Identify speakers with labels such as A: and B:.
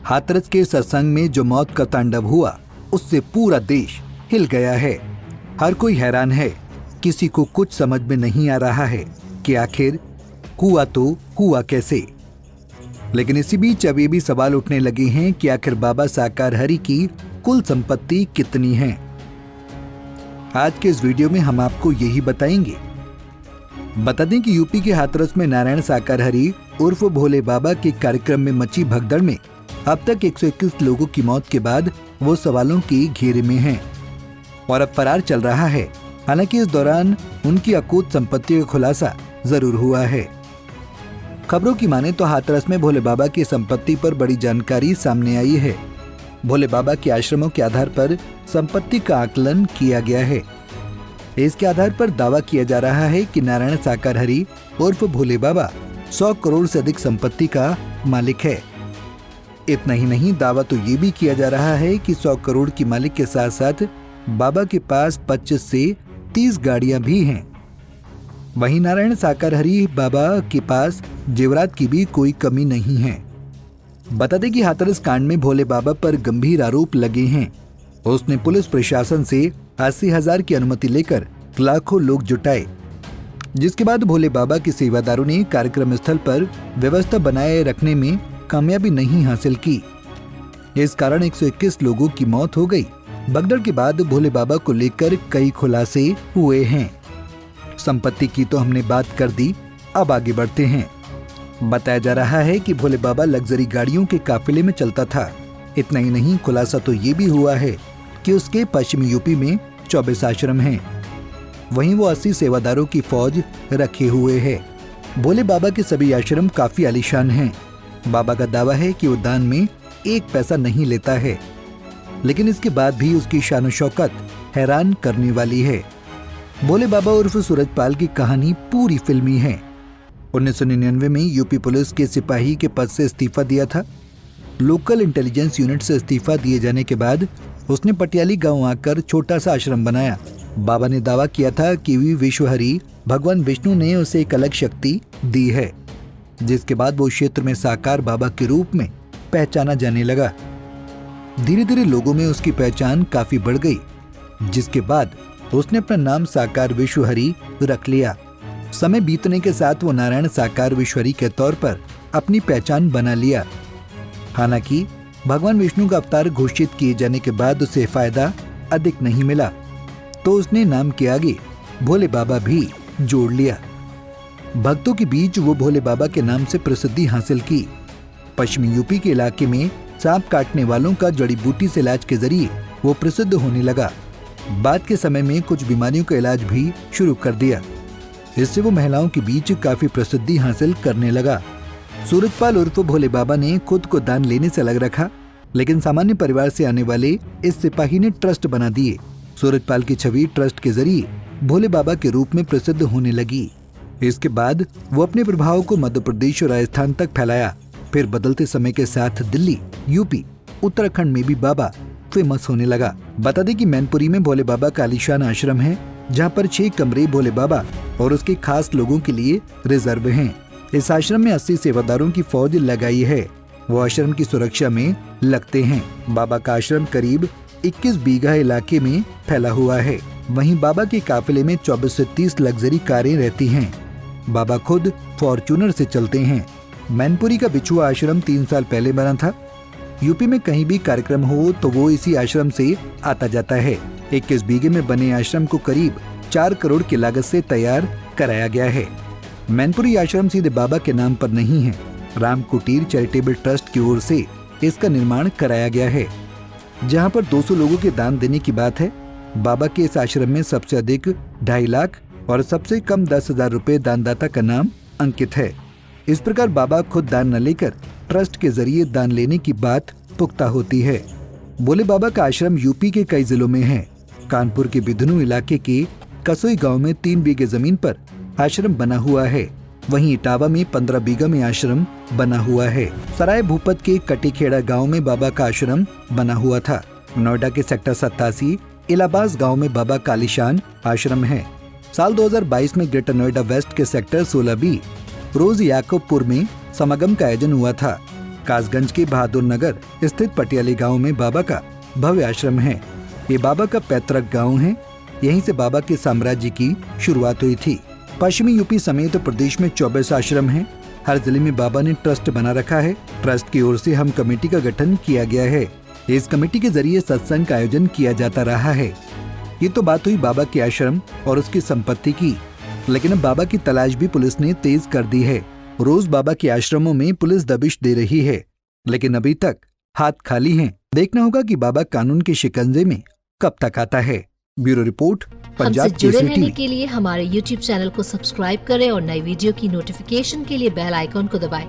A: हाथरस के सत्संग में जो मौत का तांडव हुआ उससे पूरा देश हिल गया है। हर कोई हैरान है, किसी को कुछ समझ में नहीं आ रहा है कि आखिर हुआ तो हुआ कैसे। लेकिन इसी बीच अब ये भी सवाल उठने लगे हैं कि आखिर बाबा साकार हरि की कुल संपत्ति कितनी है। आज के इस वीडियो में हम आपको यही बताएंगे। बता दें कि यूपी के हाथरस में नारायण साकार हरि उर्फ भोले बाबा के कार्यक्रम में मची भगदड़ में अब तक 121 लोगों की मौत के बाद वो सवालों के घेरे में हैं और अब फरार चल रहा है। हालांकि इस दौरान उनकी अकूत संपत्ति का खुलासा जरूर हुआ है। खबरों की माने तो हाथरस में भोले बाबा की संपत्ति पर बड़ी जानकारी सामने आई है। भोले बाबा के आश्रमों के आधार पर संपत्ति का आकलन किया गया है। इसके आधार पर दावा किया जा रहा है कि नारायण साकार हरि उर्फ भोले बाबा 100 करोड़ से अधिक संपत्ति का मालिक है। इतना ही नहीं, दावा तो ये भी किया जा रहा है कि 100 करोड़ की मालिक के साथ साथ बाबा के पास 25 से 30 गाड़ियां भी हैं। वहीं नारायण साकार हरि बाबा के पास जेवरात की भी कोई कमी नहीं है। बता दें कि हाथरस कांड में भोले बाबा पर गंभीर आरोप लगे हैं। उसने पुलिस प्रशासन से 80,000 की अनुमति लेकर लाखों लोग जुटाए, जिसके बाद भोले बाबा के सेवादारों ने कार्यक्रम स्थल पर व्यवस्था बनाए रखने में कामयाबी नहीं हासिल की। इस कारण 121 लोगों की मौत हो गई। भगदड़ के बाद भोले बाबा को लेकर कई खुलासे हुए हैं। संपत्ति की तो हमने बात कर दी, अब आगे बढ़ते हैं। बताया जा रहा है कि भोले बाबा लग्जरी गाड़ियों के काफिले में चलता था। इतना ही नहीं, खुलासा तो ये भी हुआ है कि उसके पश्चिमी यूपी में 24 आश्रम हैं। वहीं वो 80 सेवादारों की फौज रखे हुए है। भोले बाबा के सभी आश्रम काफी आलीशान हैं। बाबा का दावा है कि वो दान में 1 पैसा नहीं लेता है, लेकिन इसके बाद भी उसकी शान शौकत हैरान करने वाली है। भोले बाबा उर्फ सूरजपाल की कहानी पूरी फिल्मी है। 1999 में यूपी पुलिस के सिपाही के पद से इस्तीफा दिया था। लोकल इंटेलिजेंस यूनिट से इस्तीफा दिए जाने के बाद उसने पटियाली गांव आकर छोटा सा आश्रम बनाया। बाबा ने दावा किया था कि विश्वहरि भगवान विष्णु ने उसे एक अलग शक्ति दी है, जिसके बाद वो क्षेत्र में साकार बाबा के रूप में पहचाना जाने लगा। धीरे धीरे लोगों में उसकी पहचान काफी बढ़ गई, जिसके बाद उसने अपना नाम साकार विश्वहरि रख लिया। समय बीतने के साथ वो नारायण साकार विश्वहरि के तौर पर अपनी पहचान बना लिया। हालांकि भगवान विष्णु का अवतार घोषित किए जाने के बाद उसे फायदा अधिक नहीं मिला, तो उसने नाम के आगे भोले बाबा भी जोड़ लिया। भक्तों के बीच वो भोले बाबा के नाम से प्रसिद्धि हासिल की। पश्चिमी यूपी के इलाके में सांप काटने वालों का जड़ी बूटी से इलाज के जरिए वो प्रसिद्ध होने लगा। बाद के समय में कुछ बीमारियों का इलाज भी शुरू कर दिया। इससे वो महिलाओं के बीच काफी प्रसिद्धि हासिल करने लगा। सूरजपाल उर्फ भोले बाबा ने खुद को दान लेने से अलग रखा, लेकिन सामान्य परिवार से आने वाले इस सिपाही ने ट्रस्ट बना दिए। सूरजपाल की छवि ट्रस्ट के जरिए भोले बाबा के रूप में प्रसिद्ध होने लगी। इसके बाद वो अपने प्रभाव को मध्य प्रदेश और राजस्थान तक फैलाया। फिर बदलते समय के साथ दिल्ली, यूपी, उत्तराखंड में भी बाबा फेमस होने लगा। बता दें कि मैनपुरी में भोले बाबा का आलीशान आश्रम है, जहाँ पर 6 कमरे भोले बाबा और उसके खास लोगों के लिए रिजर्व हैं। इस आश्रम में 80 सेवादारों की फौज लगाई है। वो आश्रम की सुरक्षा में लगते हैं। बाबा का आश्रम करीब 21 बीघा इलाके में फैला हुआ है। वहीं बाबा के काफिले में 24 से 30 लग्जरी कारें रहती हैं। बाबा खुद फॉर्च्यूनर से चलते हैं। मैनपुरी का बिछुआ आश्रम 3 साल पहले बना था। यूपी में कहीं भी कार्यक्रम हो तो वो इसी आश्रम से आता जाता है। 21 बीघे में बने आश्रम को करीब 4 करोड़ की लागत से तैयार कराया गया है। मैनपुरी आश्रम सीधे बाबा के नाम पर नहीं है। राम कुटीर चैरिटेबल ट्रस्ट की ओर से इसका निर्माण कराया गया है, जहां पर 200 लोगों के दान देने की बात है। बाबा के इस आश्रम में सबसे अधिक 2.5 लाख और सबसे कम 10,000 रुपए दानदाता का नाम अंकित है। इस प्रकार बाबा खुद दान न लेकर ट्रस्ट के जरिए दान लेने की बात पुख्ता होती है। भोले बाबा का आश्रम यूपी के कई जिलों में है। कानपुर के बिधनु इलाके के कसोई गांव में 3 बीघे जमीन पर आश्रम बना हुआ है। वहीं इटावा में 15 बीघा में आश्रम बना हुआ है। सराय भूपत के कटीखेड़ा गांव में बाबा का आश्रम बना हुआ था। नोएडा के सेक्टर 87 इलाहाबाद गांव में बाबा का आलीशान आश्रम है। साल 2022 में ग्रेटर नोएडा वेस्ट के सेक्टर 16 बी रोज याकूबपुर में समागम का आयोजन हुआ था। कासगंज के बहादुर नगर स्थित पटियाली गांव में बाबा का भव्य आश्रम है। ये बाबा का पैतृक गांव है। यहीं से बाबा के साम्राज्य की शुरुआत हुई थी। पश्चिमी यूपी समेत प्रदेश में 24 आश्रम हैं। हर जिले में बाबा ने ट्रस्ट बना रखा है। ट्रस्ट की ओर से हम कमेटी का गठन किया गया है। इस कमेटी के जरिए सत्संग का आयोजन किया जाता रहा है। ये तो बात हुई बाबा के आश्रम और उसकी संपत्ति की, लेकिन अब बाबा की तलाश भी पुलिस ने तेज कर दी है। रोज बाबा के आश्रमों में पुलिस दबिश दे रही है, लेकिन अभी तक हाथ खाली हैं। देखना होगा कि बाबा कानून के शिकंजे में कब तक आता है। ब्यूरो रिपोर्ट, पंजाब
B: हमसे जुड़े
A: केसरी
B: रहने
A: टीवी।
B: के लिए हमारे YouTube चैनल को सब्सक्राइब करें और नई वीडियो की नोटिफिकेशन के लिए बेल आइकॉन को दबाएं।